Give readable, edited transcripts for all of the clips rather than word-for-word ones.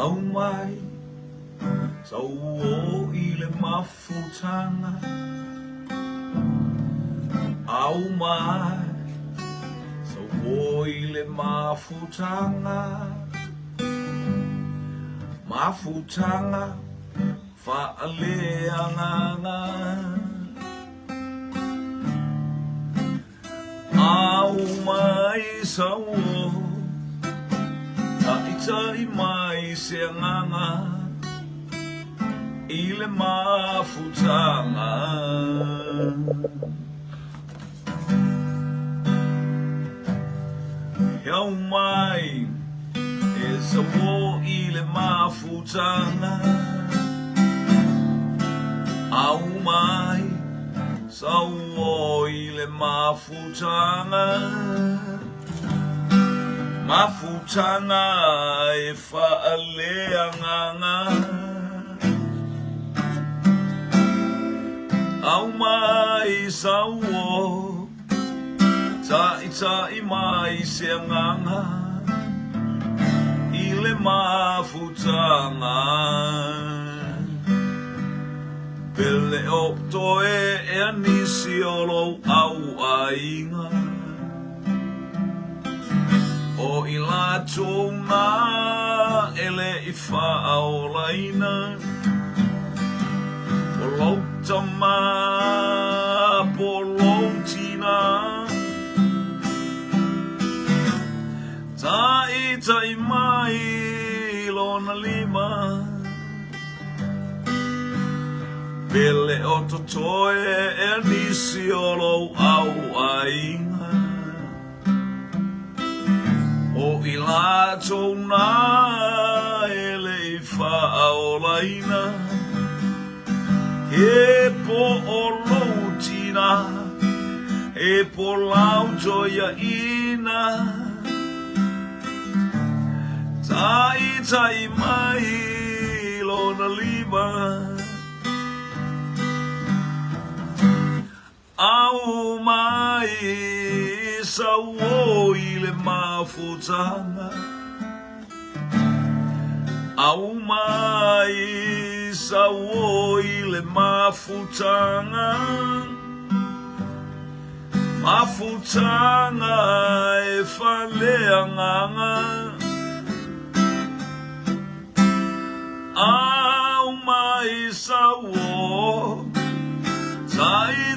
Au mai sau o I le mafutanga. Au mai sau o I le mafutanga. Mafutanga fa'aleanganga. Au mai sau o tai mai se nganga I le mafutanga. Au mai e sa wo I le mafutanga. Au mai sa wo I le mafutanga. Mafutanga e fa'aleanganga. Au mai sa wo tai mai se nganga I le mafutanga. Pele o toe e anisi o lo au ainga. O I latou ngā ele I whaaolaina. O lautama po lautina. Tai mai lona lima. Pele o totoe e nisi o lo au ainga. O I latou ngā ele I whaaolaina. He po o lautina. He po lautoia ina. Tai mai lona lima. Au mai sa wo I le mafutanga. Au mai sa wo I le mafutanga. Mafutanga e fa'aleanganga. Au mai sa wo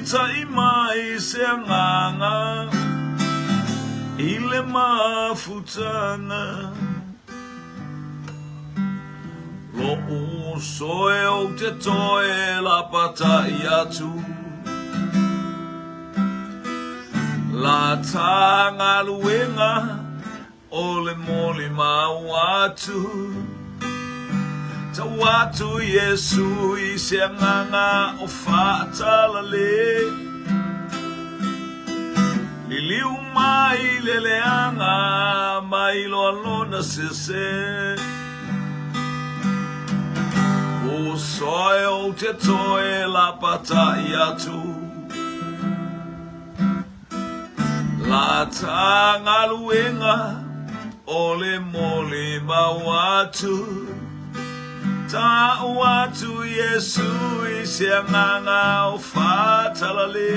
tai mai se nganga I le mafutanga. Lo soe o te toe la patai atu. La tanga luenga o le moli mau atu. Tawatu Yesu I se nganga o whaatalale. Liliu mai leleanga mai loa lona sese. O soe o te toe la patai atu. La tanga luenga o le moli mau atu. Ta'u atu Yesu I se nganga o whaatalale.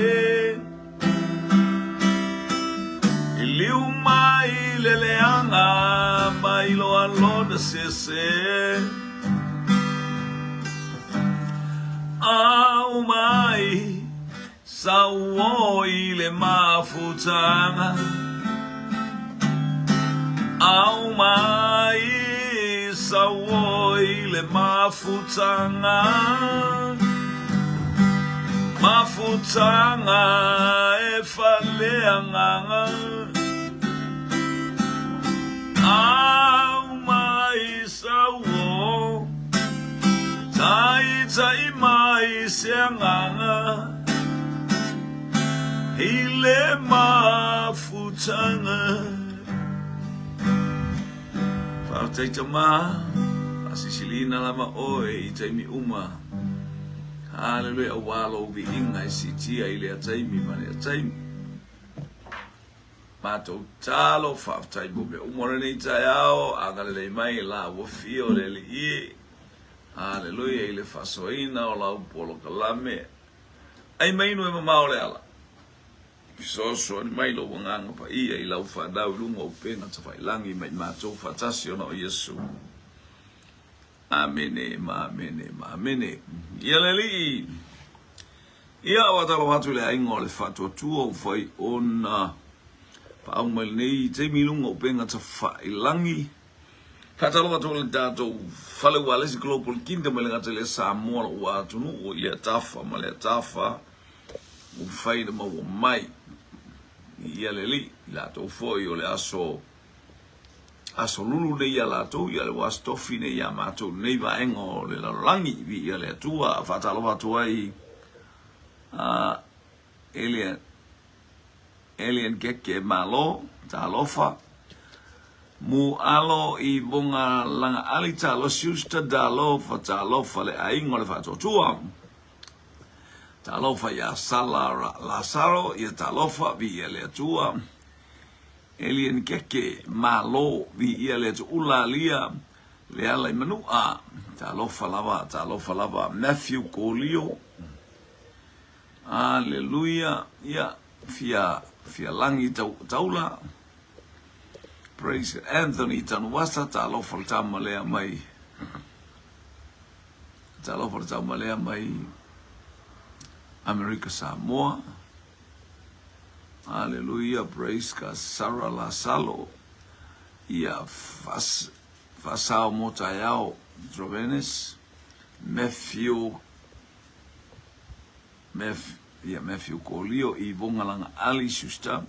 I liu mai leleanga mai loa lona sese. Au mai sa wo I le mafutanga. Au mai sa wo I le mafutanga. Mafutanga e fa'aleanganga. Au mai sa wo tai mai se nganga I le mafutanga. Partai tama asisilina lama oe I taimi uma. Hallelujah walo bi inga I sitia I le taimi mane taimi. Mato talo whaftai mo me umore nei tai ao, agale lei mai la wafio le li ie. Haleluia, i le whasoina o lau polo kalame. Ai mai no e mamao le ala. Fisoso ni mai lo wanganga pa ia i lau whadau lunga o penga ta whailangi mai mātou whatasi ona o Yesu. Amene, amene. Ia le li. Ia watalo hatu le aingo le whatua tua o whai ona pa'au mai nei te milunga o penga ta whailangi. Patalo watu le dato fale wale si global kingdom le ngata le Samoa o watu no o ia tafa ma le tafa o faida ma o mai ia le li la to foi o le aso lulu le ia la to ia le was tofi ne ia mato nei va engo le la langi vi ia le tua fatalo watu ai alien keke malo talofa mu alo i bonga langa alita lo siusta da lo fa ta lo fa le aingo le fa tua ta lo fa ya sala la saro ya ta lo fa vi le tua alien keke malo vi le ula lia le ala manu a ta lo fa lava Matthew Colio Hallelujah ya fia langi taula. Praise Anthony Tanwasa talo faltama lea mai. Talo faltama lea mai America Samoa. Hallelujah, praise ka Sarah La Salo. Ia fasao motayao Drovenes. Matthew Colio i vongalanga Ali Susta.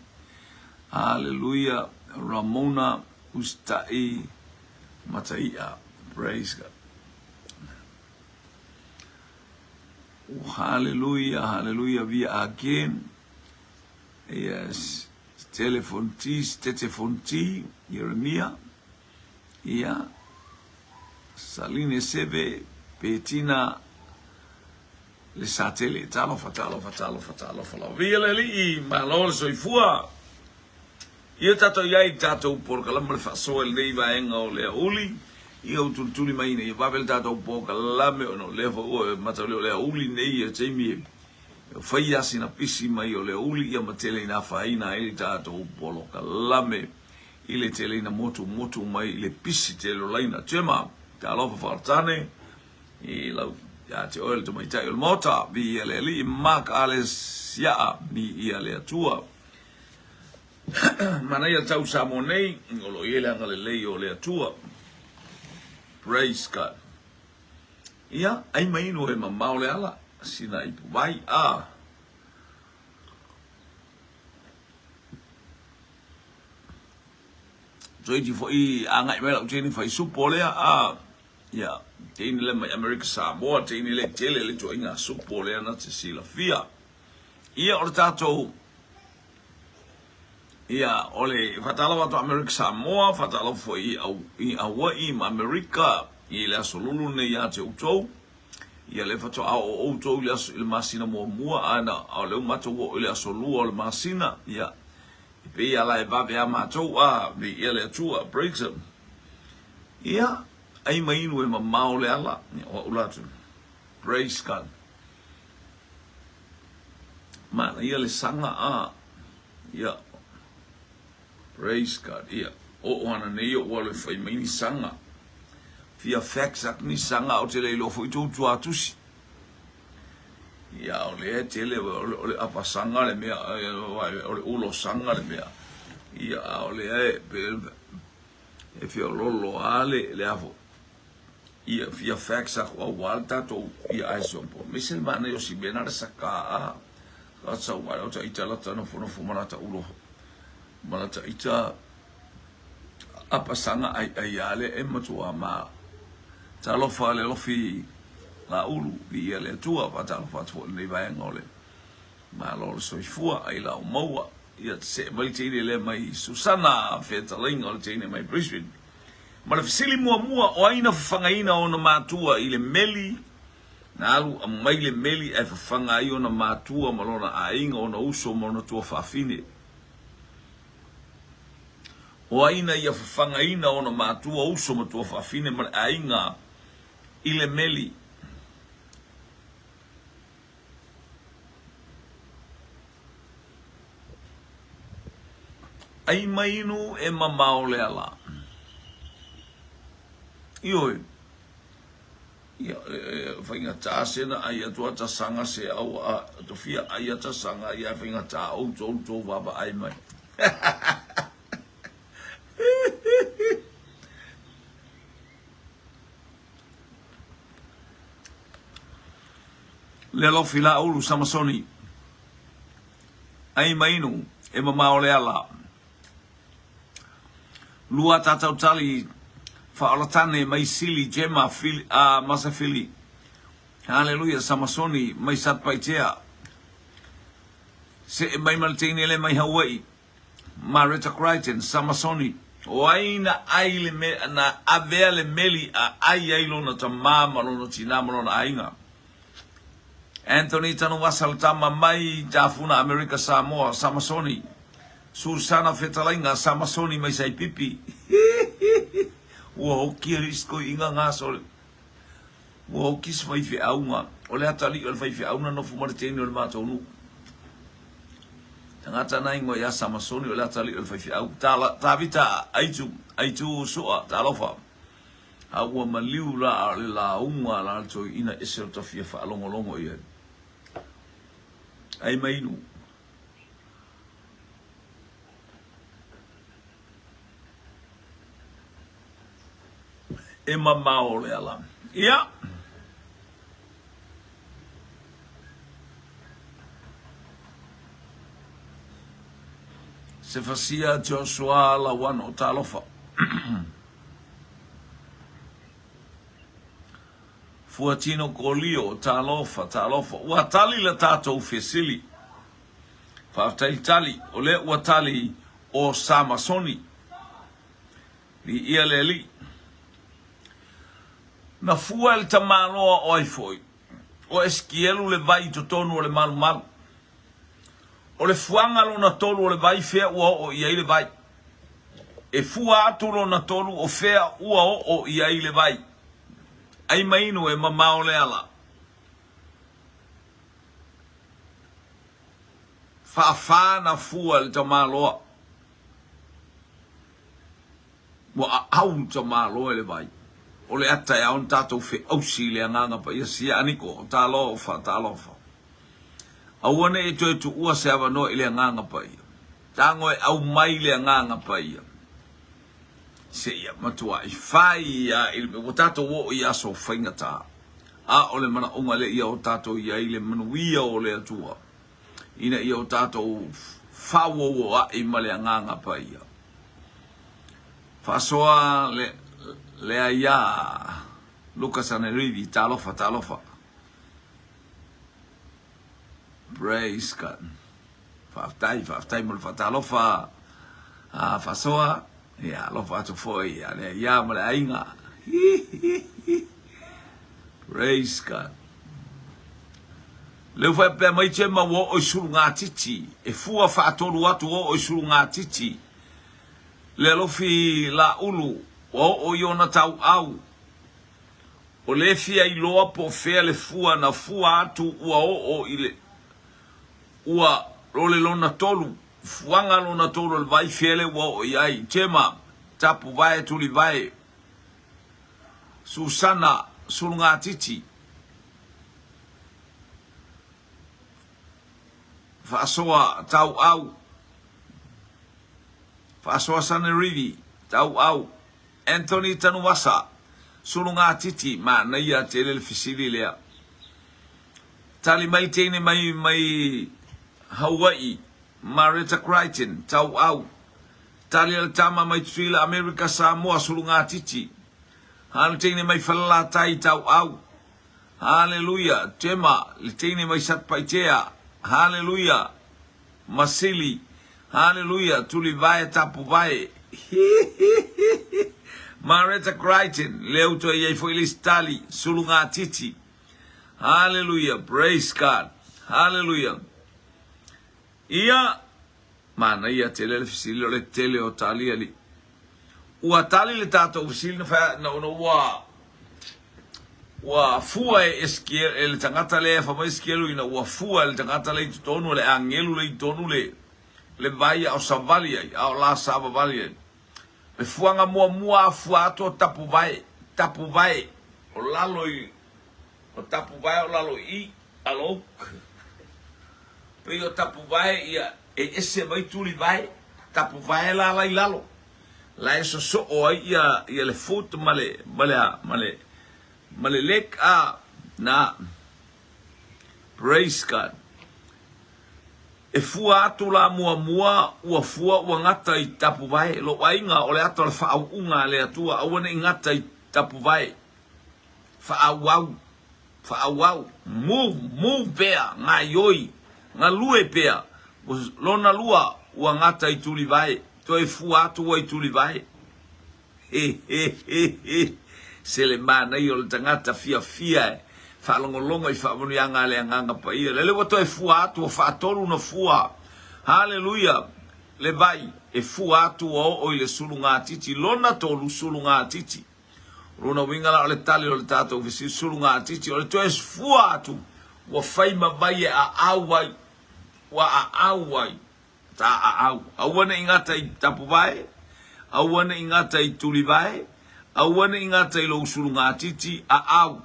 Hallelujah. Ramona Ustai Mataia. Praise God. Oh, hallelujah. We again. Yes. Telefonti, Jeremia. Yeah. Saline Sebe, Petina. Le satele. Talofa. Via li, malol soifua. Ia tato iai tato por kalama le faso el nei vaenga o le uli. Ia utultuli mai nei babel tato por kalame o no le o mataleo le uli nei e teimi. Fai asina pisi mai o le uli ia matele na faina ele tato por kalame. Ile tele na motu mai le pisi tele laina tema. Ta lofa fartane. I lau ya te oil to mai tai o mota vi ele li mak ales ya ni ia le atua. Mana ia tau samonei ngolo ile ngale lei o le atua. Praise God. Ia ai mai no e mamau le ala sina ipu vai a. Joiti foi anga mela utini fai supo le a. Ia tini le mai America Samoa tini le tele le joinga supo le na te sila fia. Ia o tato ia ole fatala watu America Samoa fatala foi i Hawaii ma America i le asolulu ne ia te utou ia le fatu au utou le masina mua ana au le mato o le asolu o le masina ia pe ia la va be mato a vi ia le tua breaks up ia ai mai no e mamau le ala o ulatu praise God mana ia le sanga a ia praise God, ia. O ana nei o wale fai mai ni sanga. Fia faxak ni sanga o te leilo fo i tōtu atusi. Ia o le tele o le apa sanga le mea, o le ulo sanga le mea. Ia o le e fia lolo ale le afo. Ia fia faxak o walta to ia aisompo. Misel mana yo si benare saka a. Katsa wale o ta italata no fono fumanata ulo. Malata ita apa sanga ai ale e matua ma talo fa le lofi la ulu vi ele tua pa talo fa tu nei vai ngole ma lo so fua ai la moa ia se mai tine le mai Susana fetaling o tine mai Brisbane ma le fisili mua o aina fangaina ona matua ile meli na alu mai le meli e fanga ai ona matua malona ainga ona uso mona tua fa fine O aina ia whangaina ona mātua uso matua whawhine man ainga ile meli. Ai mainu e mamao le ala. Ioi. Ia whainga tā sena ai atua ta sanga se au a tofia ai ata sanga ia whainga tā au tō waba ai mai. Le lo fila ulu Samasoni. Ai mainu e mamao le ala. Lua tatau tali whaalatane mai sili jema fili, masa fili. Hallelujah, Samasoni mai satpaitea. Se mai maltene le mai Hawaii. Marita Crichton, Samasoni. O aina aile me na avele meli a ai ailo na tamama no tinama no ainga. Anthony tanu wasal tama mai jafuna America Samoa Samasoni. Susana Fetalainga Samasoni mai sai pipi. Wo kirisko inga ngasol. Wo kis mai fi aunga. Ole atali ol fi auna no fumar teni ol matonu. Tangata nai ngo ya Samasoni ole atali ol fi au. Tavita aitu soa talofa. Awa maliu la unga la to ina isel to fi fa longo ia. Ai mainu. E mamao le ala. Ia. Se fasia Joshua la wan o talofa. Fuatino kolio talofa. Watali la tato fesili. Faftali ole watali o Samasoni. Li ia leli. Na fua el tamanoa oi foi. O eskielu le vai to tonu o le malu. O le fuanga lo na tolu o le vai fea ua o ia le vai. E fua atu lo na tolu o fea ua o ia le vai. Ai mainu e mamao le ala. Fa na fua el tamaloa. Wa au tamaloa le vai. O le ata e aon tātou fe ausi le anganga pa ia sia aniko tālofa. Awane e toi tu ua se awa no i le anganga pa ia. Tango e au mai le anganga pa ia. Se ia matua i whai ia i o tātou o i aso whainga tā. A o le mana unga le ia o tātou ia i le manuia o le atua. Ina ia o tātou whawo o a i ma le anganga pa ia. Whasoa le ia Lucas Anerivi talofa. Praise God. Faftai mo talofa. Fasoa ya lofa to foi le ia mo le ainga. Praise God. Le fa pe mai chema wo o surunga titi e fua fa tolu atu o surunga titi. Le lofi la ulu o yona tau au. O le fia i loa po fea le fua na fua atu ua o ile. Ua role lona tolu. Fuanga lona tolu le vai fiele ua o iai. Chema tapu vai tuli vai. Susana sulunga titi. Fasoa tau au. Fasoa Sanerivi tau au. Anthony Tanuwasa sulunga titi ma na ia tele le fisili lea. Tali mai tene mai Hawaii Marita Crichton tau au. Tali al tama mai tuila America Samoa sulunga titi. Hanu tene mai falalatai tau au. Hallelujah. Tema le tene mai satpaitea. Hallelujah. Masili. Hallelujah. Tuli vai tapu vai. Marita Crichton, leuto e foi listali, sulunga titi. Hallelujah, praise God. Hallelujah. Ia, mana ia tele fisili le tele o tali ali. ua tali le tato usil na fa na wa fua esquiel el tangata le fa mai esquielu ina wa fua el tangata le tonu le angelu le tonu le vai au savalia au la savavalia le fuanga mua fuato tapu vai o lalo o tapu vai o lalo I alo pe o tapu vai ia ese vai tuli vai tapu vai la lalo la eso so o ia le foot male lek na praise God e fua atu la mua ua fua ua ngata I tapu vai lo wainga o le ato le whaau unga le atua awane ngata I tapu vai whaau move pea ngā yoi ngā lue pea lona lua ua ngata I tuli vai to e fua atu ua I tuli vai se le mana I o le tangata fia whaalongolonga I whaamonianga le anganga pa ia. Le lewa to e fua atu o whaatoru na fua. Hallelujah. Le vai e fua atu o I le sulu ngā titi. Lona tolu sulu ngā titi. Runa wingala o le tali o le tato visi sulu ngā titi. O le to e fua atu wa whaima vai e a awai. Wa a awai. Ta a au. Awana ingata I tapu vai. Awana ingata I tuli vai. Awana ingata I lo sulu ngā titi. A au.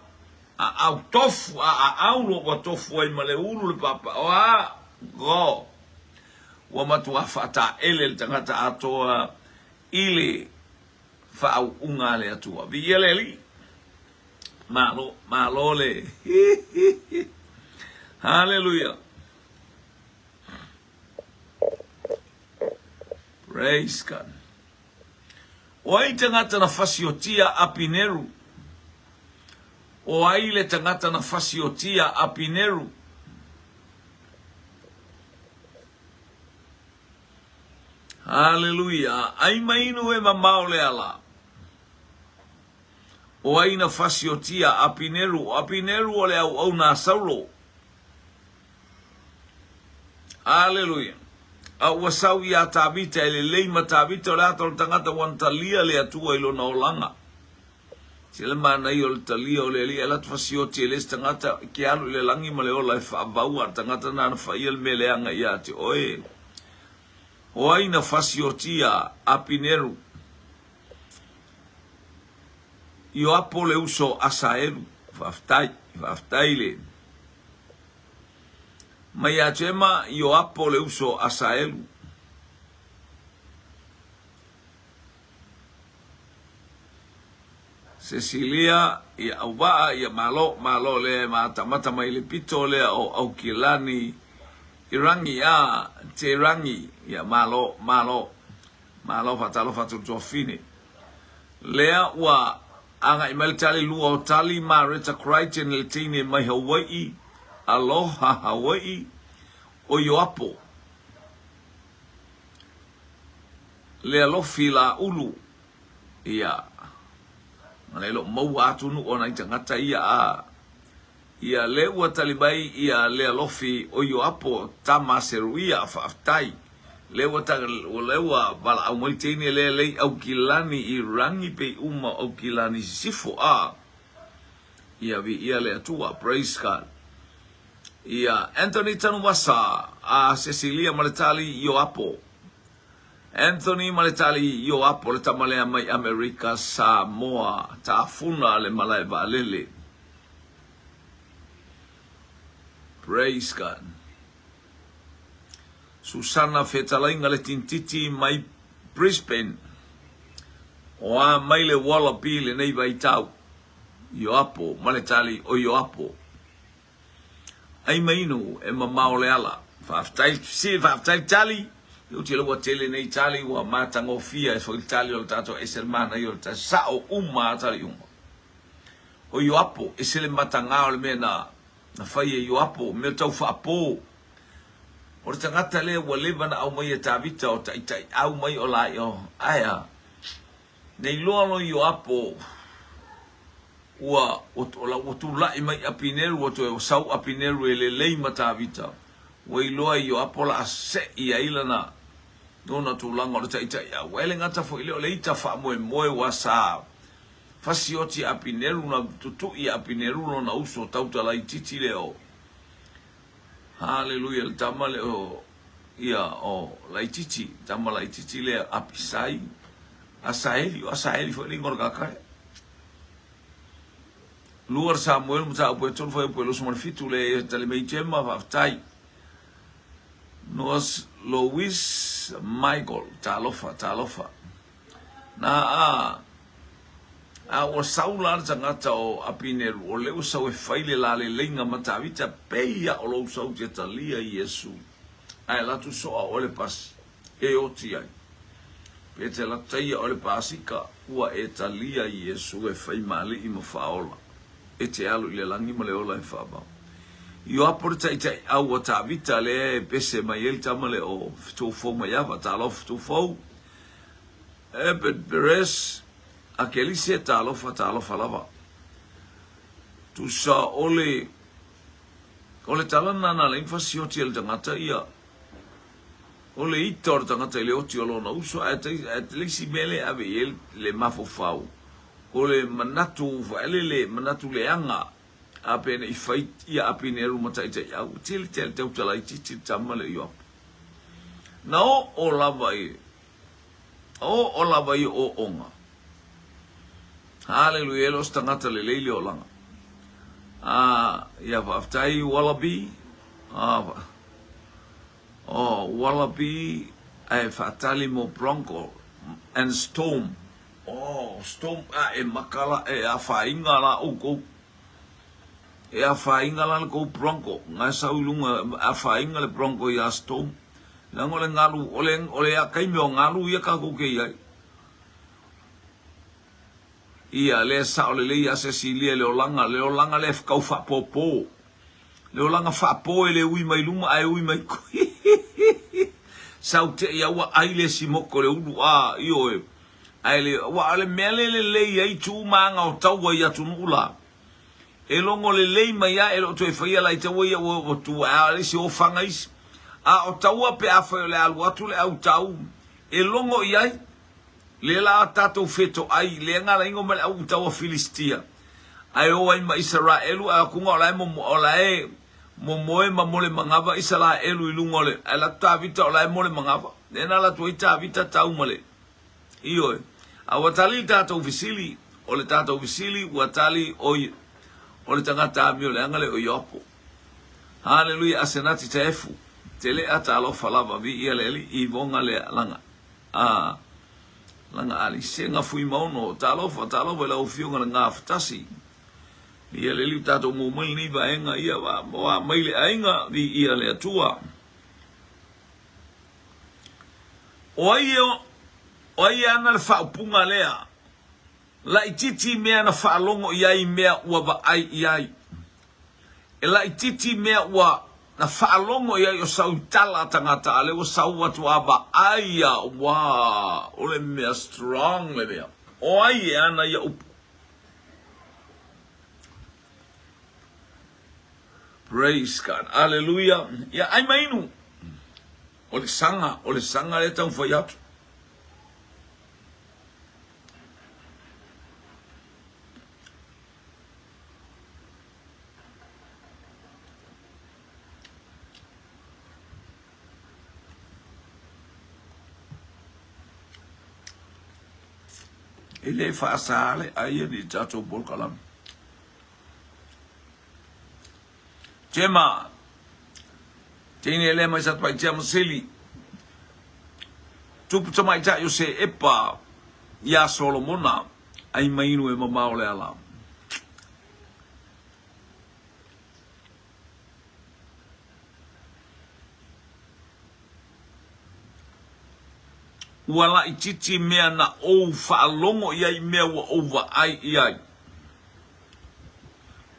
Au tofu au lo wa tofu ai male ulu le papa o go wa matua fata ele tangata atoa ile fa au unga le atua vieleli malo le hallelujah praise God o ai tangata na fasiotia apineru o ai le tangata na fasiotia a Pineru. Hallelujah. Ai mainu e mamao le ala. O ai na fasiotia a Pineru. A Pineru o le au na saulo. Hallelujah. A wasau ia tabita ele leima tabita o le ato le tangata wantalia le atua ilo na olanga. Sila mana I o le talia o le lia la tfasioti e le tangata ki alu le langi ma le ola e whaabau ar tangata na whaia le mele anga I ate oe. O ai na fasiotia a Pineru. I o apo le uso asaeru. Whaftai le. Mai a tema I o apo le uso asaeru. Cecilia ia auba ia malo le mata mai le pito le au kilani irangi a te rangi ia malo fatalo tofine lea wa anga email tali lua o tali Marita Crichton le tine mai Hawaii aloha Hawaii o Yoapo le alofi la ulu ia Malelo mau atu nu ona I tangata ia le ua talibai ia le alofi o Yoapo tama seruia whaaftai le ua bala au maitene le au kilani I rangi pe uma au kilani sifo ia le atua praise God ia Anthony Tanuwasa a Cecilia Maletali Yoapo Anthony Maletali Yoapo le tamalea mai Amerika Samoa tafuna le malai valele. Praise God. Susana Fetalainga le tintiti mai Brisbane. Oa mai le Wallaby le nei vaitau. Yoapo Maletali o Yoapo. Ai mainu e mamao le ala. Faftai tali. Eu te lo tele nei tali wa matango fia e foi tali o tato e sermana io ta sao tali o Yoapo e se le matanga o le mena na fai e Yoapo me tau faapo o le tangata le wa levana au mai e tabita o tai au mai o lai o aya nei loa no Yoapo ua o tu lai mai a Pineru o to sau a Pineru e le lei matavita Wai loa Yoapo la se ia ilana Nona tulanga o tai tai au. Ele ngata fo ile o le ita fa moe wasa. Fasioti apineru na tutu I apineru na uso tautala I titi leo. Hallelujah. Tamale o ia o laititi. Tamala laititi leo apisai. Asaeli fo lingor kakai. Luar Samuel muta o peton foi pelo sumar fitu le tale mei chema vai. Nos Louis Michael talofa. Na o saular tangata o apineru o leo sau e faile la le lenga matavita peia o lo sau te talia Yesu. Ai la tu so o le pas e o ti ai. Pete la taia o le pasika ua e talia Yesu e fai mali I mafaola. E te alu I le langi ma le ola e whaba. Io apore tai au o ta vita le pese mai el tamale o fitu fo mai ava ta lo fitu fo. Bet beres a kelise ta lo falava. Tu sa ole talana na le infasioti el tangata ia. Ole itor tangata le oti o lona uso at lisi mele ave el le mafofau. Ole manatu le manatu le anga apene I fight ia apine ru mata ite au til tau tala titi tamale yo. Now o lava o onga. Hallelujah los tangata le leile o langa. Ia waftai wallaby. Wallaby ai fatali mo bronco and storm. Storm e makala e afainga la uko. E afainga la ko bronco. Nga saulunga afainga le bronco ya storm. Langole ngalu ole a kaimio ngalu ia ka ko ke ia. Ia le sa ole le ia Cecilia le olanga le kau fa popo. Le olanga fa po ele ui mai luma ai ui mai ko. Saute ia wa aile simoko le ulu io e. Aile wa ale mele le ia tu manga o taua ia tunula. E longo le lei mai ia e lo to e faia la taua ia o tu ale si o fangais. O taua pe afa le alu atu le au tau. E longo ia le la tato feto ai le ngala ingo mele au taua Filistia. Ai o ai ma Israelu a kunga o lai moe mole mangava Israelu ilungole. Ai la ta vita o lai mole mangava. Nena la tuita vita tau male. Io a watali tato visili o le tato visili watali o le tangata mi o le angale o yopo. Hallelujah asenati tefu. Tele ata alo falava vi ia leli I vonga le langa. Langa ali senga fui mauno talo vela o fiunga nga ftasi. Ia leli tato mo mai ni vaenga ia wa mai le ainga vi ia le atua. Oia ana le whaupunga lea. La ititi mea na whaalongo iai mea ua wa ai iai. E la ititi mea ua na whaalongo iai o sautala tangata ale o sauwatu aba aia wa ole mea strong le mea. Oia ana ia upu. Praise God. Hallelujah. Ia ai mainu. Ole sanga le tau whaiatu. Ele fasale aia di tato bolkalam. Chema. Tini ele mai sat pai chama seli. Tupu tamai ta yo se epa ya Solomona ai mainu e mama ole ala. Wala ititi mea na o whaalongo iai mea wa ova ai iai.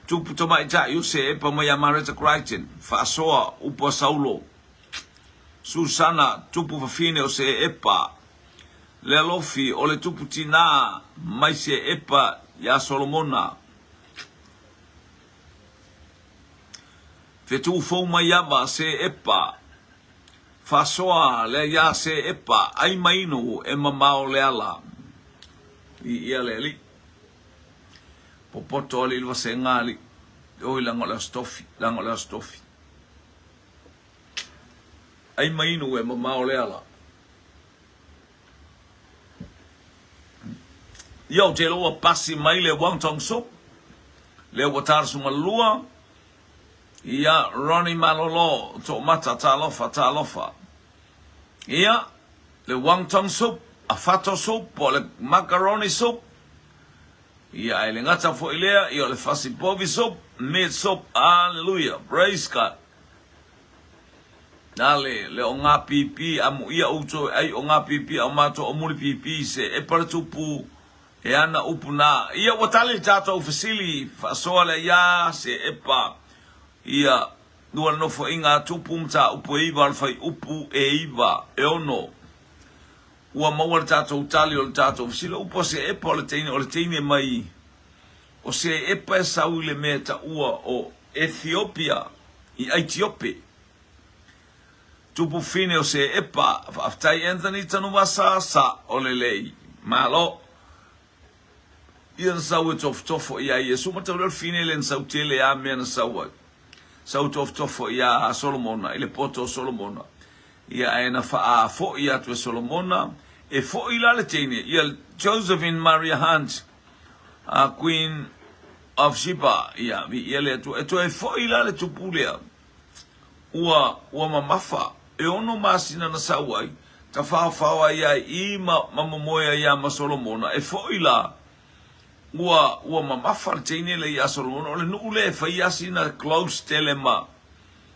Tupu tamai ta yo se epa mai Amareta Crichton, whaasoa upa Saulo. Susana tupu whawhine o se epa. Le alofi o le tupu tina mai se epa ya Solomona. Fetu fau mai aba se epa. fasoa le ya se epa ai mainu e mamao le ala I ia le li popoto ali ilwa se ngali o lango la stofi ai mainu e mamao le ala Yo te loa pasi mai le wonton soup le watar suma lua ia Ronnie Malolo to mata talofa ia le wonton soup a fato soup po le macaroni soup ia ele ngata fo ilea ia le fasi povi soup meat soup hallelujah praise God Nale le o ngā pipi amu ia uto ai o ngā pipi a mato o muri pipi se e paratupu e ana upuna ia watali tato fasili fasoa le ia se epa ia nual no fo inga tupu mta upu iwa alfai upu e iwa e ono ua maua le tato utali o le tato fasili upo se epa o le teine mai o se epa e sau le meta ua o Ethiopia I Ethiopia tupu fine o se epa aftai Anthony tanu wasa sa o le lei malo Ian sau e tofo ia Iesu ma tau fine len sau tele a mea na sau tofo ia Solomona ile poto Solomona ia e na faa fo ia tu Solomona e fo ila le tene ia Josephine Maria Hunt a Queen of Sheba ia vi ia le tu e fo ila le tupulea ua mamafa e ono masina na sau ai ta faa ia I mamomoia ia ma Solomona e fo ila ua mamafa tene le ia Solomona o le nuu le fai asina close telema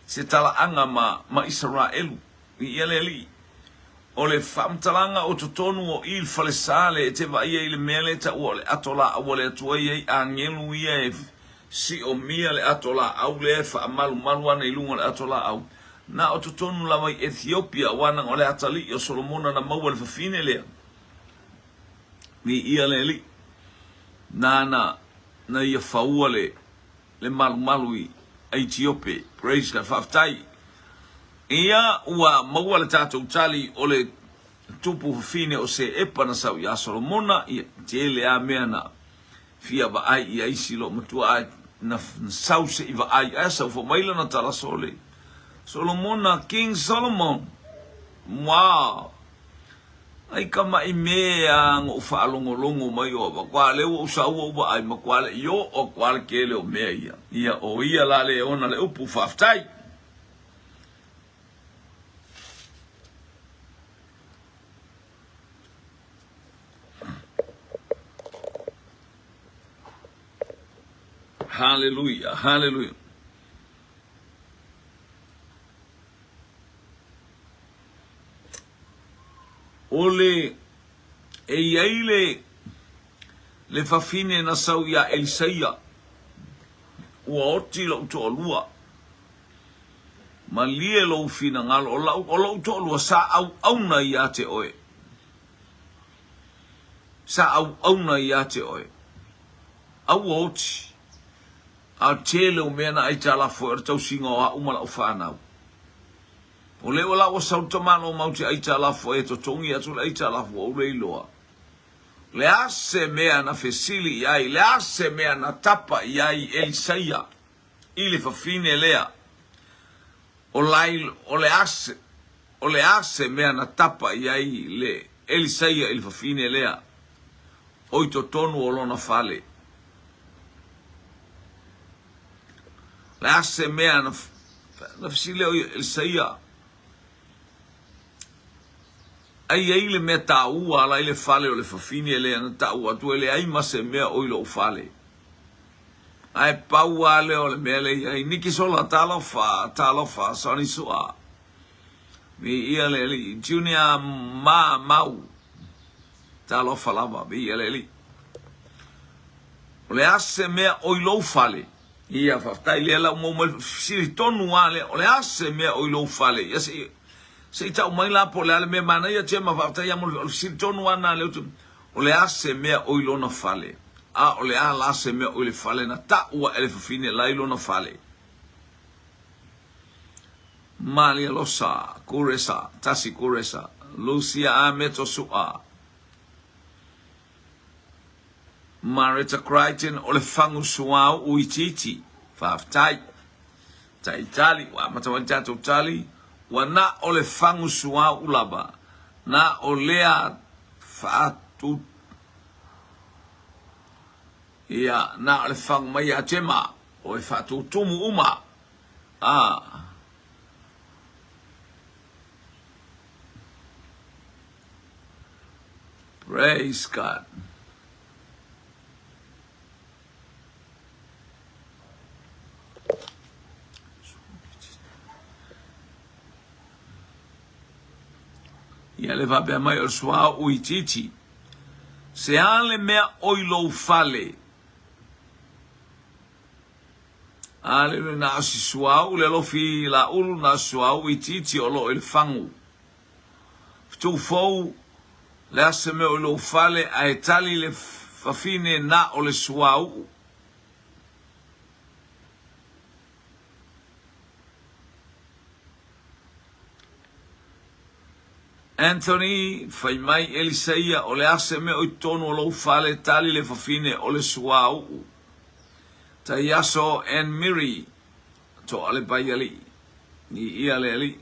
se tala anga ma Israelu ia le li o le famtalanga o totonu o il falesale e te vai ile mele ta o le atola o le tua ia angelu ia si o mia le atola au le fa malu ana ilunga le atola au na o totonu la mai Ethiopia wana o le atali o Solomona na mau le fafine le ni ia le li na ia faua le malu I Ethiopia praise God faftai ia ua maua le tatou tali o le tupu fine o se epa na sau ia Solomona ia te ele a mea na fia va ai ia isi lo matua ai na sau se iwa ai a sau fo maila na tala sole Solomona King Solomon wow ai kama I mea ngo whaalongolongo mai o wa kwa leo o sa ua ai ma kwa le yo o kwa le kele o mea ia o ia la le ona le upu faftai hallelujah hallelujah ole e iaile le fafine na sau ia Elisaia ua oti lo to lua ma lie lo fina ngalo o lo to lua sa au na ia te oe sa au na ia te oe au oti a tele o mena ai tala fo tau singa o umala o fanau o le wala o sau tomano mauti ai tala fo e to tongi atu ai tala fo o le loa le ase mea na fesili ai le ase mea na tapa ai Elisaia ile fa fine lea o le ase mea na tapa ai le Elisaia ile fa fine lea o to tonu o lona fale le ase mea na fesili o Elisaia ai le mea taua ala ile fale o le fafini ele ana taua tu ele ai mase mea o ilo fale ai paua le o le mea le ai niki sola talofa soni sua mi ia le li junior mau talofa lava mi ia le li o le ase mea o ilo fale ia faftai le la mo siri tonu ale o le ase mea o ilo fale ia se tau mai la po le me mana ia te ma fata ia mo si tonu ana le o le ase mea o ilo na fale a o le ala ase mea o le fale na ta ua ele fine la ilo na fale Malia losa, kuresa, tasi kuresa, Lucia a metosua. Marita Crichton ole fangu suau uichichi, faftai. Tai tali, wa matawan tato tali, wa na ole fangu suau ulaba, na olea fatu. Ia, na ole fangu maya tema, ole fatu tumu uma. Praise God. Ia le va be mai o sua uitichi. Se ale mea oilo fale. Ale na si sua le lo fi la ulu na sua uitichi o lo il fangu. Tu fou le ase me oilo fale a etali le fafine na o le sua u. Anthony fai mai Elisaia o le ase me o tono o lo fale tali le fafine o le sua u. Ta yaso and Miri to ale bayali ni ia le ali.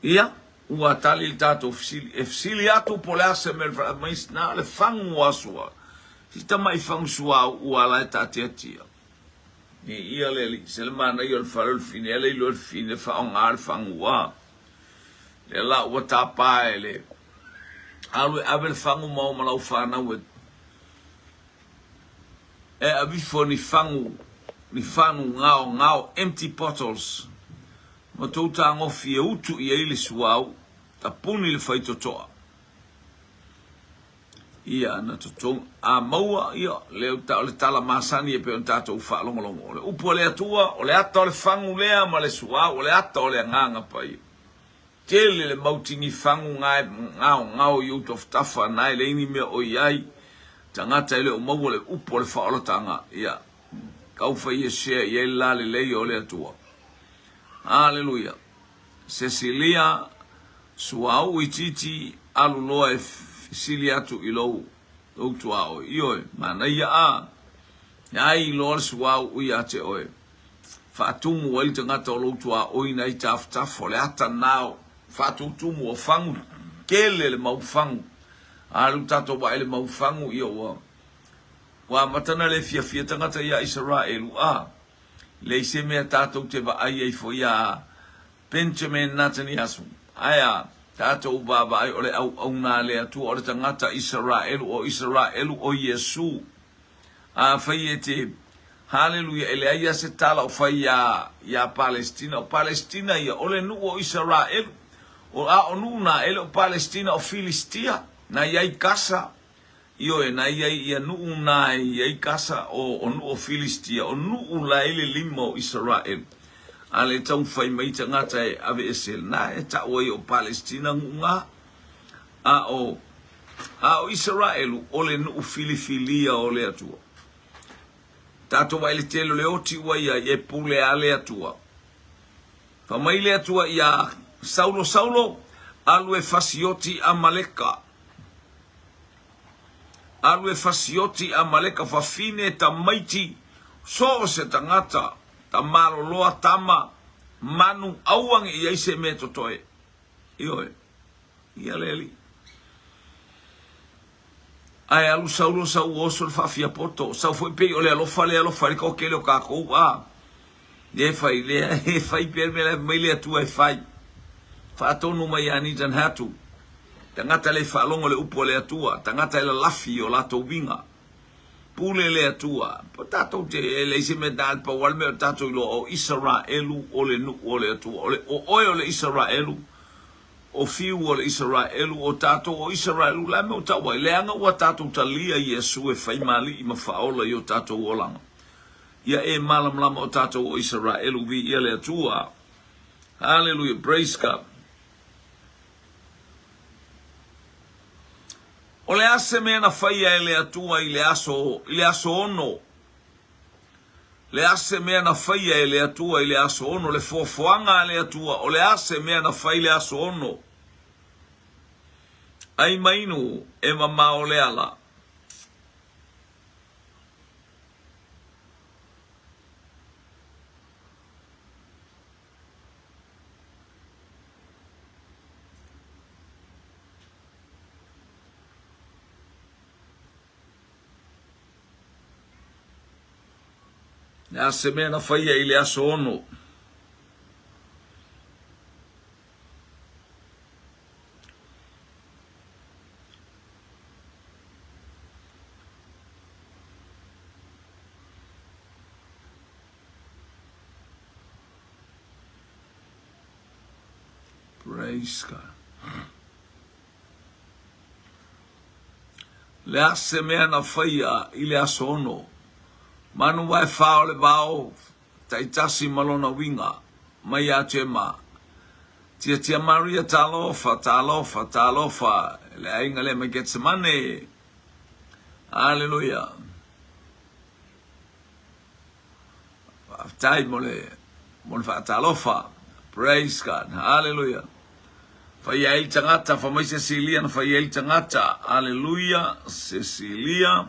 Ia ua tali il tato efsiliato po le ase me mais na le fangu asua. Sita mai fangu sua ua la tia. Ni ia leli selmana yo farol finele lo fine fa ongar fangua le la o tapa ele alu abel fangu mo mala ufana wet e abi fo ni fangu ngao empty bottles mo tota ngo fie utu ia ile suau tapuni le faito toa ia na totong a maua ia le tala masani e pe on tato fa longo le upo le atua o le ata le fangu lea ma le sua o le ata o le nganga pai tele le mautingi fangu ngao youth of tafa nai le ini me o iai tangata ile o maua le upo le fa o tanga ia kau fa ia share ia la le o le atua haleluya Cecilia sua uititi aluloa Siliatu ilo utua o io mana ia ai lor sua uia te oe fatumu wal tanga to utua o ina itaf le ata nao fatutumu o fangu kele le mau fangu alu tato ba ele mau fangu io wa matana le fia tanga ta ia Israel le se me tato te ba ai fo ia Benjamin Netanyahu aya tato baba ai ole au na le atu o tangata Israel o Yesu faiete haleluya ele ia se tala o faia ya Palestina ia ole nu o Israel o onu na ele o Palestina o Filistia na ia casa io e na ia nu na ia casa o nu o Filistia o nu la ele limo Israel ale tau fai mai tangata e ave esel na e ta oi o Palestina ngunga o Israel o le nu filifilia o le atua tato vai le telo le oti wa ia e pule ale atua fa mai le atua ia Saulo alu e fasioti amaleka fa fine ta maiti so se tangata tamalo loa tama manu awang ia ise me totoe ioe ia leli ai alu Saulo sa uoso fa fia poto sa foi pe ole alo fale ko kele o ka ko e fai per me la mai le tu e fai fa tonu mai ani jan hatu tangata le fa longo le upo le atua tangata le lafi o la to winga pule le atua potato te le se me dal pa wal me tato lo o Israelu o le nu o le atua o le Israelu o fiu o le Israelu o tato o Israelu la me ta wa le anga o tato talia Yesu e fai mali I mafaola yo tato o langa ia e malam lama o tato o Israelu vi ia le atua hallelujah praise God o le ase me na fai ele atua I le aso ono le ase mea na whaia e le atua i le aso ono, le fofoanga le atua, o le ase mea na whai le aso ono. Ai mainu e mamao le ala. Le ase mea na whaia i le aso ono. Praise God. Le ase mea na whaia i le aso ono. Manu wai whao le bao, taitasi malona winga, mai a te ma. Tia Maria talofa, le ainga le me Getsemane. Hallelujah. Tai mole wha talofa. Praise God. Hallelujah. Whai ai tangata, wha mai Cecilia na whai ai tangata. Hallelujah. Cecilia.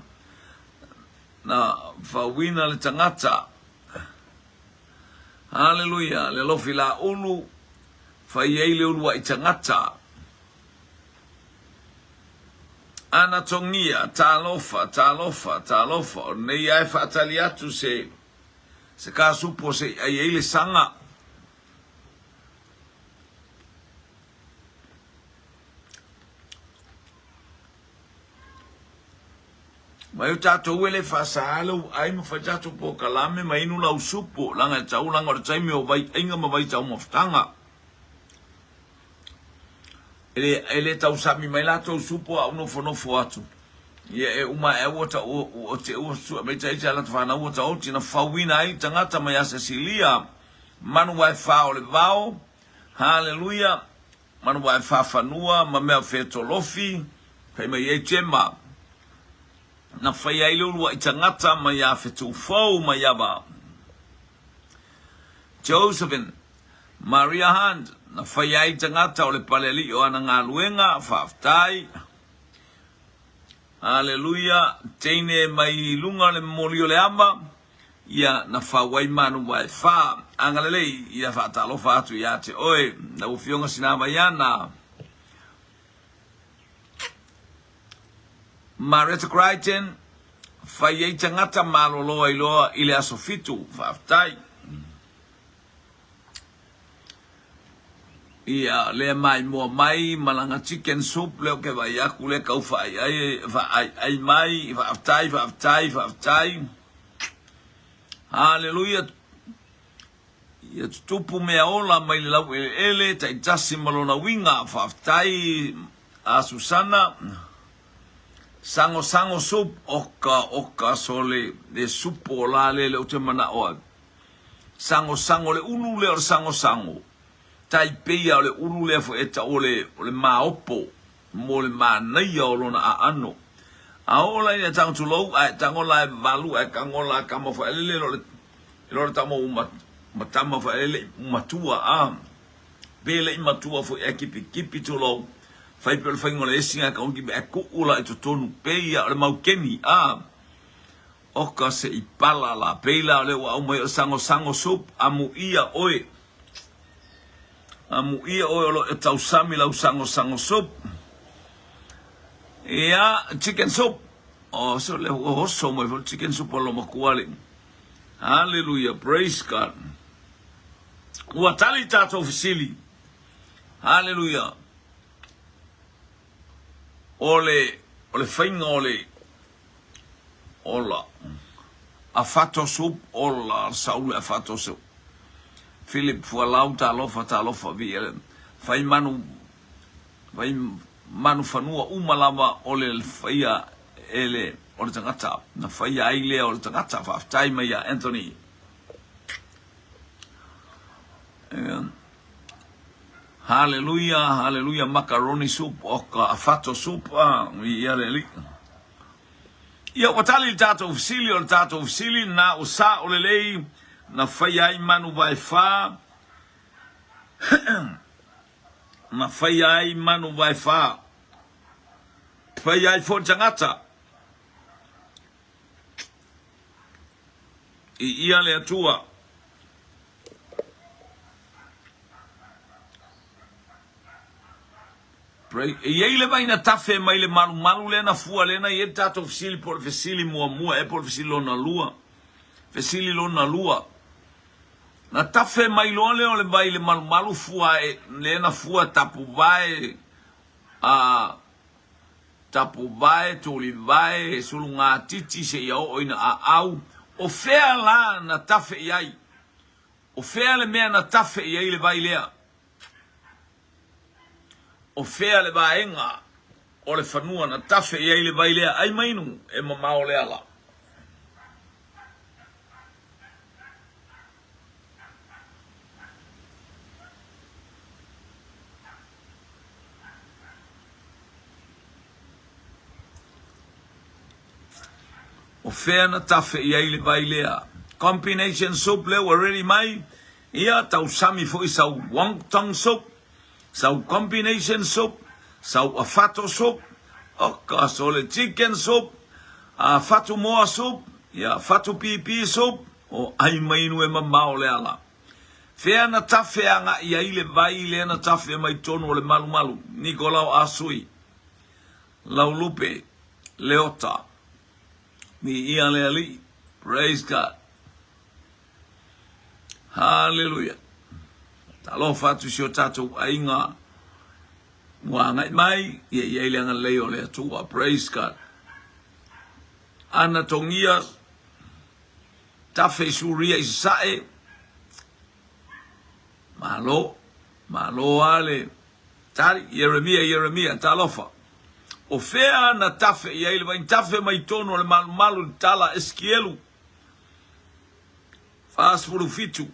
Na whawina le tangata. Hallelujah. Le lofi la ulu. Whai ei le ulu wa i tangata. Ana tongia, talofa. Nei ai whaatali atu se ka supo se ai ei le sanga. Mai o tātou ele whasālau, ai ma whaitātou po kalame, mai inu lau supo, langa tau langa o taimi o vai, inga ma vai tau mawhtanga. Ele tau sami mai lātou supo a unofo atu. Ia e uma e wata o te ua sua, mei ta ita alata whana ua ta oti na whawina ai tangata mai a Cecilia, manu wai whao le vao, hallelujah, manu wai whawhanua, ma mea whetolofi, kai mai e tema, na whai ai lulu i tangata mai a whetu whau mai aba. Josephine, Maria Hand, na whai ai tangata o le paleli o ana ngā luenga, whaftai. Hallelujah, teine mai lunga le molio le ama, ia na whawai manu wai wha, angalelei, ia whaatalo whaatu ia te oe, na ufionga sinama iana. Marietta Crichton, whai ei tangata maloloa iloa ile aso fitu, whaftai. Ia le mai mua mai, malanga chicken soup, leo ke vai aku le kau whai ai mai, whaftai. Hallelujah. Ia tupu mea ola mai le lau ele, tai tasi malona winga, whaftai a Susana. Sango soup oka sole le supo la le o te mana oa. Sango le ulu le o sango. Tai peia o le ulu le fo eta o le maopo. Mo le manai o lona a ano. A ola ina tango tulou, a tango la e valu, a kango la kama fo ele le tamo matama fo ele matua a. Pele i matua fo e kipi tulou. Fai pel fai ngole esinga ka ongi be ko ula ito tonu peia o le maukeni a oka se i pala la peila o le wa mai sango soup amu ia oe o lo tau sami la sango soup ia chicken soup o so le hoso mo for chicken soup lo makuale. Hallelujah, praise God. Ua tali tato ofisili. Hallelujah. Ole whainga ola a fato soup ola saule a fato soup Philip fualau talofa vi fai manu fanua umalama ole faia ele ole tangata na faia aile ole tangata fa time ya Anthony Hallelujah, macaroni soup, oka afato soup, ia leli. Ia watali tato ufsili o tato ufsili na usa o lelei na fai manu vai fa na fai manu vai fa fai fo tangata ia le atua Ia le vai na tafe mai le malu le na fua le na ia tato fesili por fesili mua e por fesili lona lua fesili lona lua na tafe mai lo le vai le malu fua e le na fua tapu vai toli vai sulunga titi se ia o ina au o fea la na tafe iai o fea le mea na tafe iai le vai lea o fea le vaenga o le whanua na tafe iai le vai lea ai mainu e mamao le ala. O fea na tafe iai le vai lea. Combination soup leo already mai ia tau sami fo i sau wonton soup. Sau combination soup, sau afato soup, oka sole chicken soup, afato moa soup, ya afato pipi soup, o ai mainu e mamao le ala. Fea na tafe anga ia ile vai le na tafe mai tonu le malu, Nicolau Asui, Laulupe, Leota, mi ia le ali, praise God. Hallelujah. Talo fatu sio tato ainga ngai mai ia ile nga leo le tua praise God ana tongia tafe suria isae malo ale tari Yeremia talofa o fea na tafe ia ile vai tafe mai tono le malu tala eskielu fas fulu fitu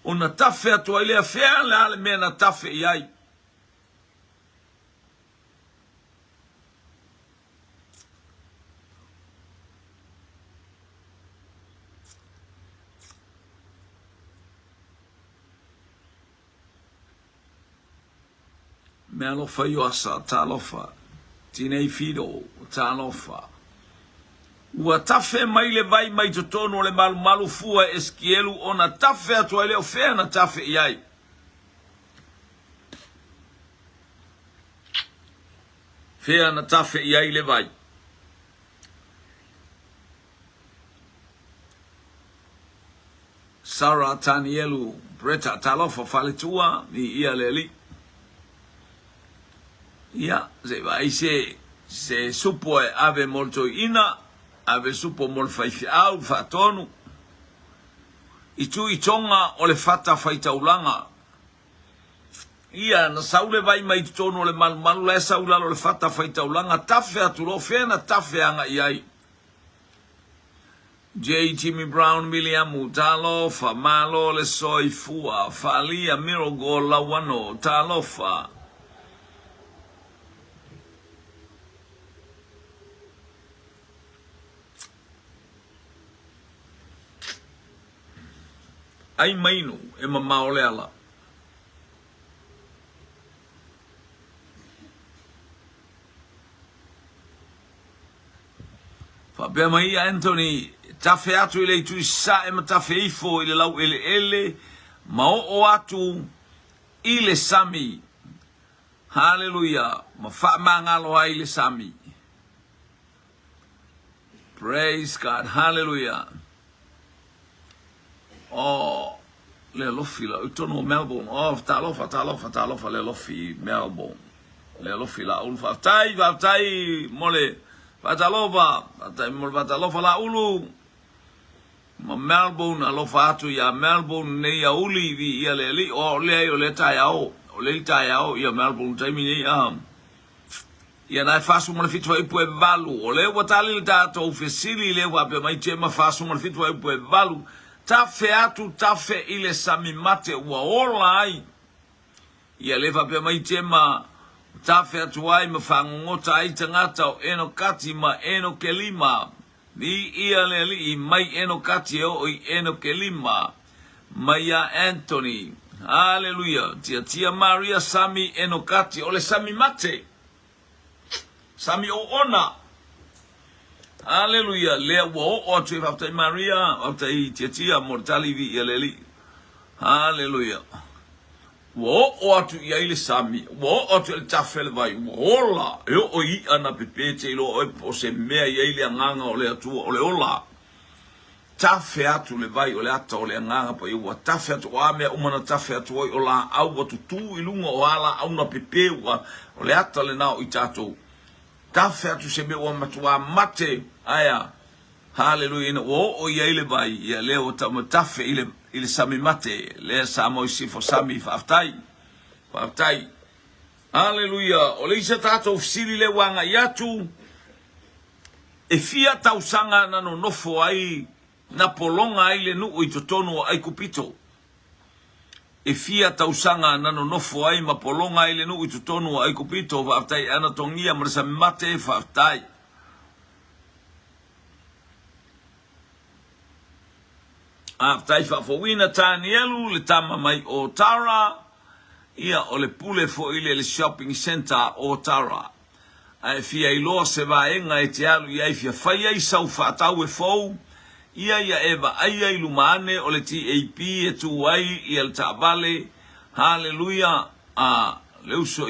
Ona tafe atua ilea fea le ale mea na tafe iai. Mea lofa ioasa, ta lofa. Tinei fido, ta lofa. Ua tafe mai le vai mai totono le malu fua eskielu ona tafe atua leo fea na tafe iai. Fea na tafe iai le vai. Sarah Tanielu Breta talofa faletua ni ia leli. Ia, se vai se supo e ave molto ina. Ave supo mol faifi au fatonu itu itonga o le fata faitaulanga ia na saule vai mai tonu le malu le saula le fata faitaulanga tafe atulo fena tafe anga iai J. Jimmy Brown Miliamu talofa malo le soifua falia mirogo lawano talofa ai mainu e mamao le ala. Fabia mai Anthony tafe atu ile tu sa e matafe ifo ile lau ele ma o atu ile sami. Hallelujah. Ma fa mangalo ile sami. Praise God. Hallelujah. Oh, le lofi la utono Melbourne. Oh, talofa le lofi Melbourne. Le lofi la ulu tai mole vatalofa la ulu. Ma Melbourne alofa atu ya Melbourne ne ya uli vi ia le li o le tai au. O le tai au ia Melbourne tai mini ia na fasu mo fitu e pu valu. O le watali tato fesili le wa pe mai tema fasu mo fitu e pu valu. Tafe atu tafe ile sami mate ua ola ai. Ia leva pe mai tema tafe atuai mawhangongota ai tangata o eno kati ma eno kelima. Ni ia le li mai eno kati o i eno kelima. Maya Anthony. Hallelujah. Tia Maria Sami eno kati. Ole Sami mate. Sami o ona. Hallelujah. Lea wo o tu after Maria. After tia mortali vi ia le li. Hallelujah. Wo o atu ia ile Sami. Wo o tu le tafele vai. Wola. Eo o i ana pepete ilo o se mea ia ile anganga o le atua o le ola. Tafe atu le vai o le ata o le anganga pa iua. Tafe atu o amea umana tafe atu o la au atu tu ilunga o ala au na pepe ua o le ata le nao i tatou. Tafe atu se me ua matua mate aya. Hallelujah. Ina o ia ile vai ia leo tama tafe ile Sami mate. Lea samo isifo Sami faaftai. Faaftai. Hallelujah. O le isa tatou fisili le wanga iatu. E fia tausanga nano nofo ai na polonga ai le nuu i totonu ai kupito. E fia tausanga nano nofo ai ma polonga ai le nuu i totonu ai kupito. Faaftai anatongia marisa mate faaftai. Faaftai faafowina Tanielu le tama mai o Tara. Ia o le pule fo ile le shopping center o Tara. Ai fia iloa se vaenga e te alu iai fia fai ai sau whaatau e fau. Ia eva ai ai lumane o le TAP e tu ai i el tabale. Hallelujah. Leuso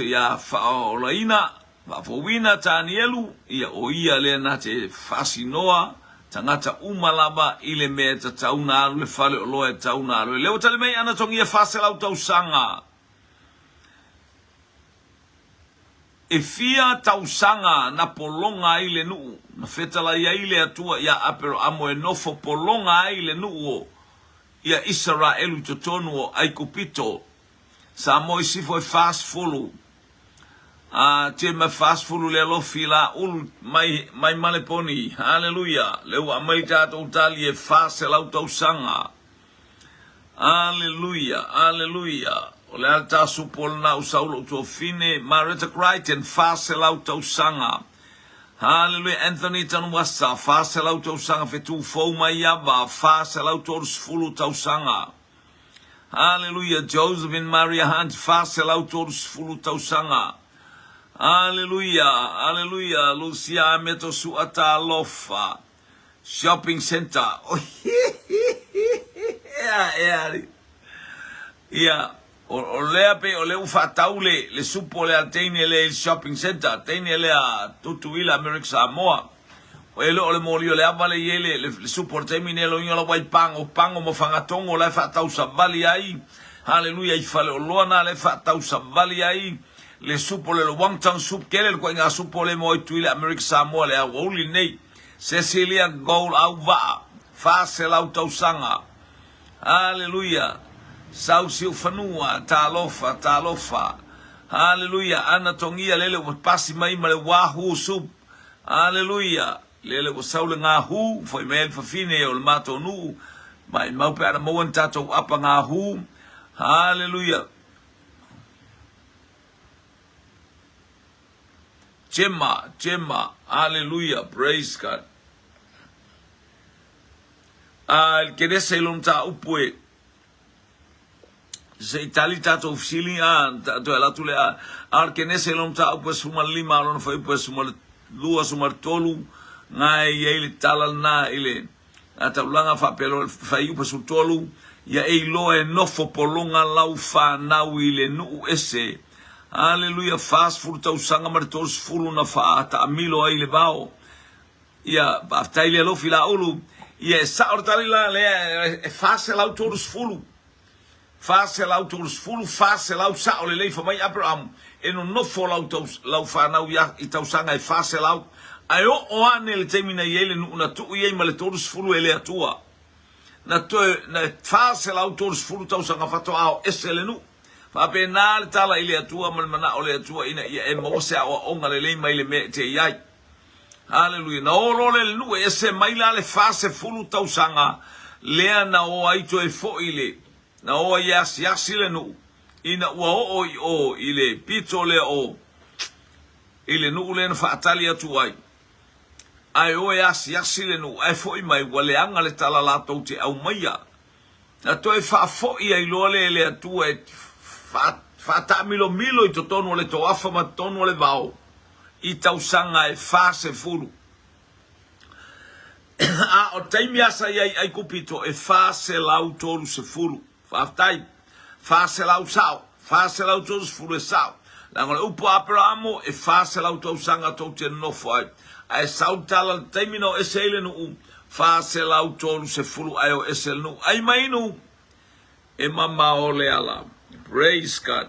ia whaolaina. Wafowina Tanielu. Ia o ia le na te fasinoa. Tangata umalaba ile mea ta tauna alu le fale o loa e tauna alu. Leo tale mei anatongia fasela au tausanga. E fia tausanga na polonga ile nuu. Na fetala ia ile atua ia apero amo e nofo polonga ile nuu. Ia Israelu totonu o aikupito. Sa moi sifo e fast follow. Te me fast follow le lofi la ul mai maleponi. Hallelujah. Leu amai tato utali e fast lau tausanga. Hallelujah. Hallelujah. O le alta supol na usaulo to fine Marita Crichton fase lau tausanga. Hallelujah. Anthony Tanwasa fase lau tausanga fetu fou maiaba fase lau fulu tausanga. Hallelujah. Josephine Maria Hunt fase lau fulu tausanga. Hallelujah. Hallelujah. Lucia Meto Suata Lofa Shopping Center. Oh, yeah. O lea pe o leu whataule le supo le a teine le shopping center, teine le a tutuila America Samoa. O ele o le moli o le avale iele le supo teine lo ingola wai pango mo whangatongo le whatau sa vali ai. Hallelujah, i fale o loana le whatau sa vali ai. Le supo le lo wangtang sup kele le kwa inga supo le moi tuile America Samoa le a woli nei. Cecilia Gold au waa, fase lau tausanga. Hallelujah. Sausiu fanua, talofa. Hallelujah. Ana tongia lele wa pasi mai male wahu sub. Hallelujah. Lele wa saule ngā hu, foi meel fafine o le mato nu. Mai maupe ana moan tato apa ngā hu. Hallelujah. Chema. Hallelujah. Praise God. El que dese ilum ta upue. Se itali tato ufsili tato ela tule al que nese lom ta upue suma lima alon foi upue suma lua suma tolu ngai ele talal na ile ata ulanga fa pelo fai upue su tolu ya eilo e nofo polonga lau fa nau ile nu ese. Hallelujah. Fast food tau sanga martos fulu na fa ata amilo ile bao ya afta ile lo fila ulu ya sa ortali la le fast lau todos fulu. Fase lau todos fulu, fase lau sa o le leifa mai Abraham. E no nofo lau whanau i tausanga e fase lau. Ai o ane le teimina i ele na tuu i eima le todos fulu ele atua. Na fase lau todos fulu tausanga fato ao ese le nu. Fape nā le tala i le atua mana o le atua ina ia e mose a onga le leima i le me te iai. Hallelujah. Na olo le nu ese mai la le fase fulu tausanga. Lea na o aito e fo i le. Na o yasi le nu. ina ua o ile pito le o ile nu le na faatali atu ai ai o asi le nu ai foi mai wale anga le tala la to te au maia na toi fa foi ai lo le atu e fa milo i to tonu le to afa ma tonu le vao i tausanga e fa se fulu a o taimi asa ai kupito e fa se lau tolu se fulu fa tai fa se lau sao fa se lau tolu se fulu e sao la ngole upo Abrahamo e fa se lau tolu sanga to te no fai ai sau tala taimi no e sele no fa se lau tolu se fulu ai o esel no ai mai no e mama ole ala. Praise God.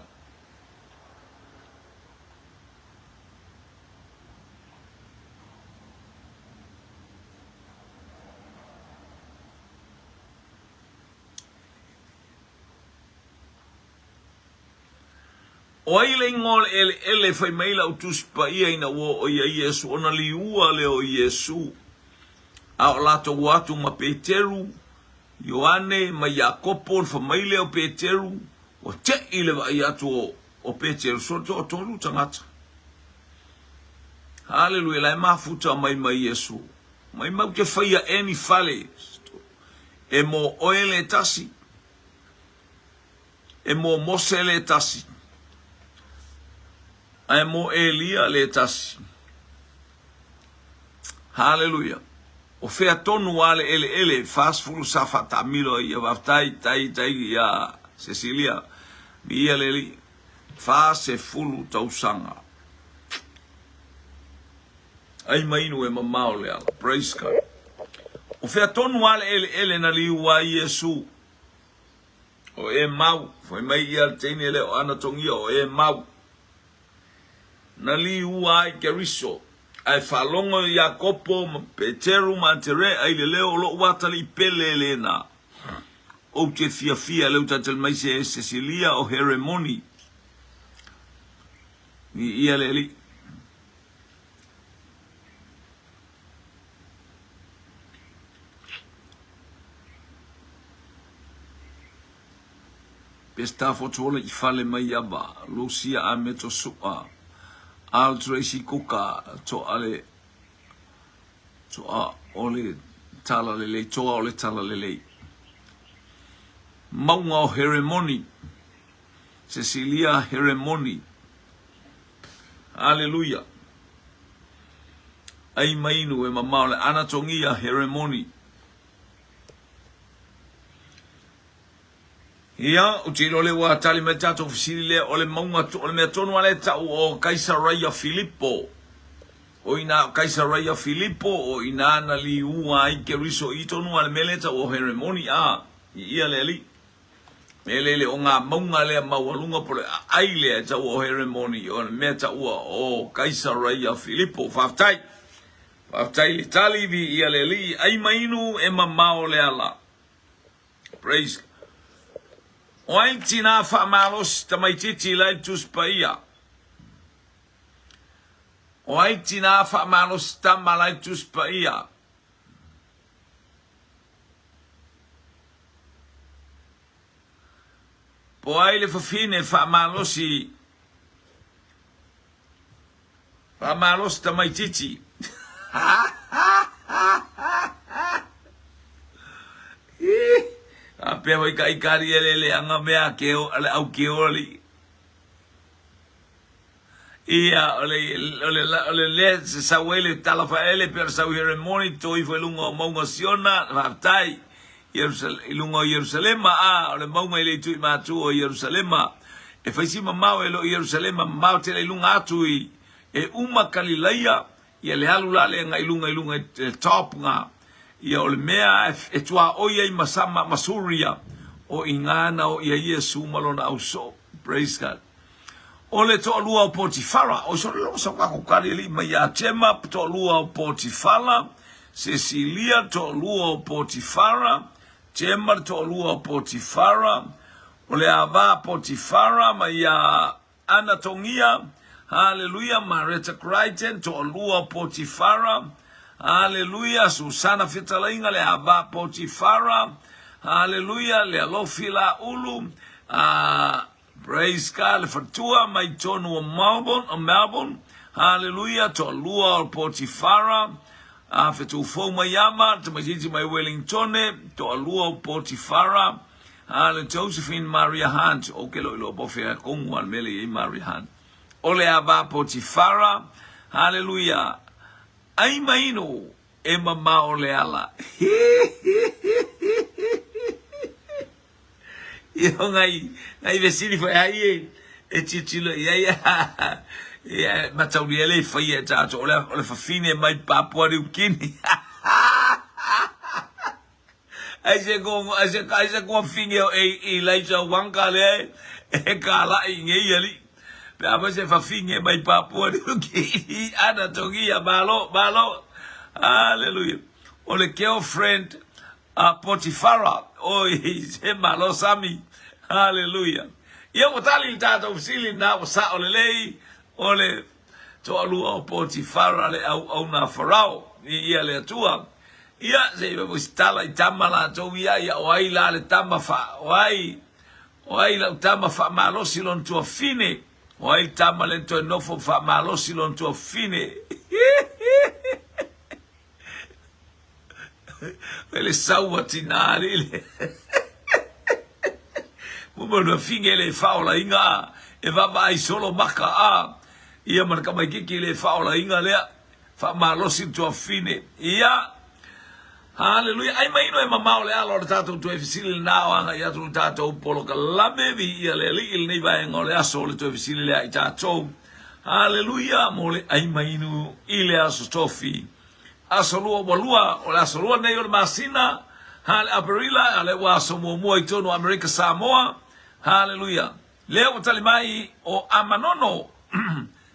O ile ngol ele fai maila utus pa ia ina wo o ia Yesu ona liua le o Yesu a o lato watu ma Peteru Ioane ma Yakopo fa maile o Peteru o te ile va ia to o Peteru so to tolu tangata. Hallelujah la mafuta mai Yesu mai mau te faia eni fale e mo oele tasi e mo mosele tasi ai mo Elia le tasi. Hallelujah. O fea tonu ale ele fast fulu safa tamilo ia vaftai tai ya Cecilia mi ia leli fast se fulu tausanga. Ai mainu e mamao le ala. Praise God. O fea tonu ale ele na liua Yesu. O e mau foi mai ia tene le o anatongia o e mau na liua ai Keriso ai falongo Yakopo Peteru mantere ai leo lo watali pelele na o te fia leo tatel mai se Cecilia o Heremoni ni ia leli pesta fotola I fale mai aba Lucia a meto sua al Tracy Kuka to ale to a ole tala lele to ole tala lele maunga o Heremoni Cecilia Heremoni. Hallelujah. Ai mainu e mamao le anatongia Heremoni. Ia, utilo le wa tali me tato fisili le ole maunga ole me tonu ale ta o Kaisaraia Filipo. O ina Kaisaraia Filipo o ina na liua ai Keriso I tonu ale meleta o Heremoni a ia leli. Melele o ngā maunga le mawalunga pole ai le ta o Heremoni o me ta o Kaisaraia Filipo faftai. Faftai li tali vi ia leli ai mainu e mamao le ala. Praise God. Oai tina fa malos tamaititi lai tus paia. Oai tina fa malos tamalai tus paia. Poai le fafine fa malosi. Fa malos tamaititi. Ape vai kai kari ele anga mea ke o ale au ke oli. Ia ole le sa wele tala fa ele per sa Heremoni toi foi lungo maunga siona vatai lungo Jerusalem a ole maunga ile tu ma tu o Jerusalem e fai sima mau elo Jerusalem mau te le lunga atu e uma Galileia ia le halula le nga ilunga top nga ia ole mea e tua oia I masama masuria o ingana o ia Yesu malona au so. Praise God. Ole to lua o Potifara o so lo so ka kokari li ma ya tema to lua o Potifara Cecilia to lua o Potifara tema to lua o Potifara ole ava Potifara ma ya anatongia. Hallelujah. Marita Crichton to lua o Potifara. Hallelujah. Susana Fitalainga le ava Potifara. Hallelujah. Le alofila ulu Praise God. Le fatua mai tonu o Melbourne. Hallelujah. To lua o Potifara. Fetu fo mai ama. Te majiti mai Wellington. To lua o Potifara. Hallelujah. Josephine Maria Hunt. Oke lo ilo bofea kongu al mele i Maria Hunt. Ole aba Potifara. Hallelujah. Ai maino e mama ole ala. Yo ngai vesini foi ai e titilo ia matauri ele foi e tato ole fa fine mai Papua New Guinea. Ai se go fine e Elijah Wanga le e kala inge ali. Pe se fa fine mai Papua New Guinea ana tongia balo. Hallelujah. Ole girlfriend Potifara. Oh, se malo sami. Hallelujah. Ia watali tata usili na wasa olelei ole to alu o Potifara le au na farao ia le tua. Ia se be bustala itamala to ia wai la le tamafa wai la tamafa malo silon to fine. Wai tamale to nofo fa malo silon to fine. Ele sauatinari le. Mumano finge le faula inga e va mai solo maka a. Ia marka mai kiki le faula inga le fa malosi to fine. Ia hallelujah. Ai mai no e mamao le alo tato to efisili na anga ia tu tato polo kalame vi ia le li nei vai ngole aso le to efisili le tato. Hallelujah mole ai mai no ile aso tofi. Asolua walua o la solua nei o masina hale aperila ale wa somo mo itono America Samoa. Hallelujah. Leo talimai o amanono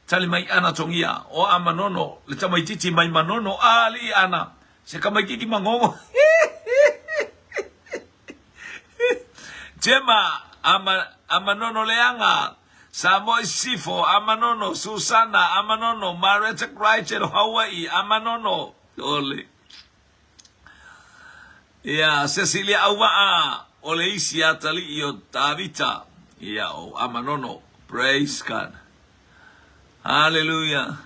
talimai ana tongia o amanono le tamai titi mai manono ali ana se kamai kiki mangongo. Jema amanono leanga Samoa Sifo amanono Susana amanono Marita Crichton Hawaii amanono ole. Ya Cecilia Awa ole isi atali io Tavita. Ya o amanono. Praise God. Hallelujah.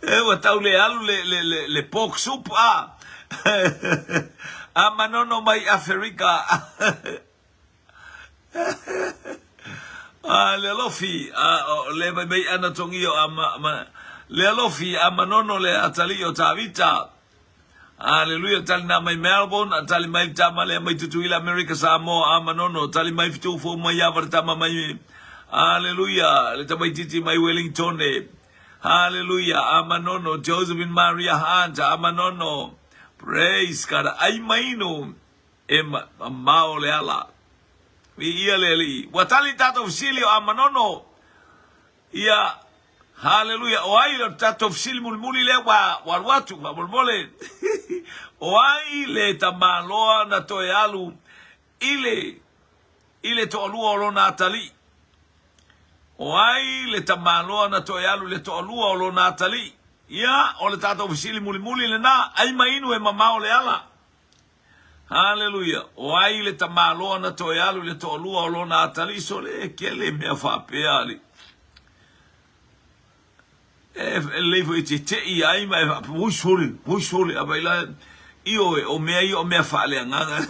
Ewa tau le alu le pork soup amanono mai Afrika. Le lofi le mai ana tongio le lofi amanono le atalio Tavita. Hallelujah. Tali na mai Melbourne, tali mai tamale mai tutuila America Samoa amanono, tali mai fitu fo mai avartama mai. Hallelujah. Le tamai titi mai Wellington. Hallelujah. Amanono Josephine Maria Hunt amanono. Praise God. Ai maino e mao le ala. Ia leli. Watali tato fsilio amanono. Ia hallelujah. Oai le tato fsil mulmuli le wa watu wa mulmole. Oai le tamaloa na toealu. Ile to alua olo Natali. Oai le tamaloa na toealu le to alua olo Natali. Ia o le tato fsil mulmuli le na. Ai mainu e mamao le ala. Hallelujah. Oai le tamaloa na toealu le to alua olo Natali so le kele mea whapeali. Levo te ai mai muisole abaila io o mea fale nganga.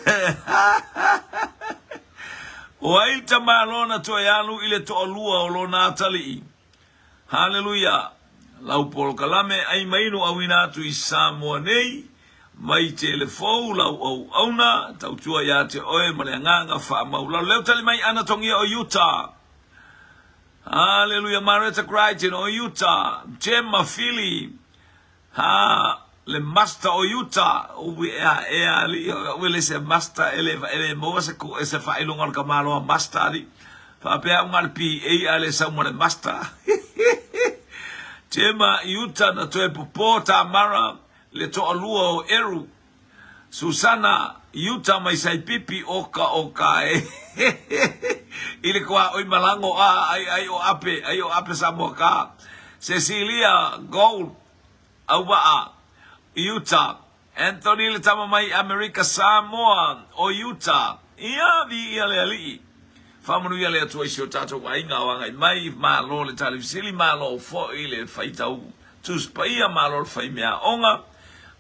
Oai tamalona to yalu ile to alua o lo Natali. Hallelujah. Lau polo kalame ai maino awina tu Samoa nei mai telefou lau au na tautua ya te oe male nganga fa maula leu tali mai ana tongia o Utah. Hallelujah. Marita Crichton o Utah. Gemma Philly. Le master o Utah. Wele se master ele mo se ko se fa ilungal kamalo master di. Fa pe ungal PA ale sa mo master. Gemma Utah na to Pota Mara le to alua o Eru. Susana Utah mai sai pipi oka ile kwa oi malango ai o ape Samoa. Cecilia Gold Awa Utah. Anthony le tama mai America Samoa o Utah. Ia vi ia le ali. Famanu ia le atua isi o tato wa inga wanga mai malo le tali visili malo fo ile faitau. Tus pa ia malo le fai mea onga.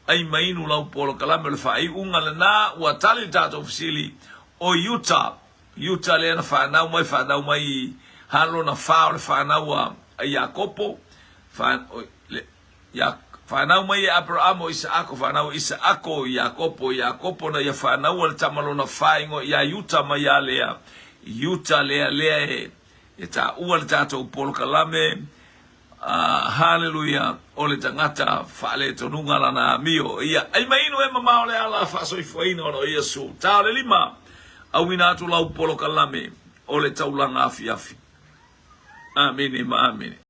Ai mainu lau polo kalame le fai unga le na ua tali tato visili o Utah. Utah le ana whanau mai halo na whao le whanau a Iakopo. Whanau mai Abraham o Isaako, whanau Isaako Iakopo, Iakopo na ia whanau le tamalo na whaingo ia Utah mai a lea. Utah lea e ta ua le tātou polo kalame. Hallelujah, o le tangata whaale tonunga lana mio. Ia, ai mainu e mamao le ala whasoi fuaina o no Iesu. Tau le lima, au ina atu lau polo kalame o le taulanga afi afi. Amen, amen.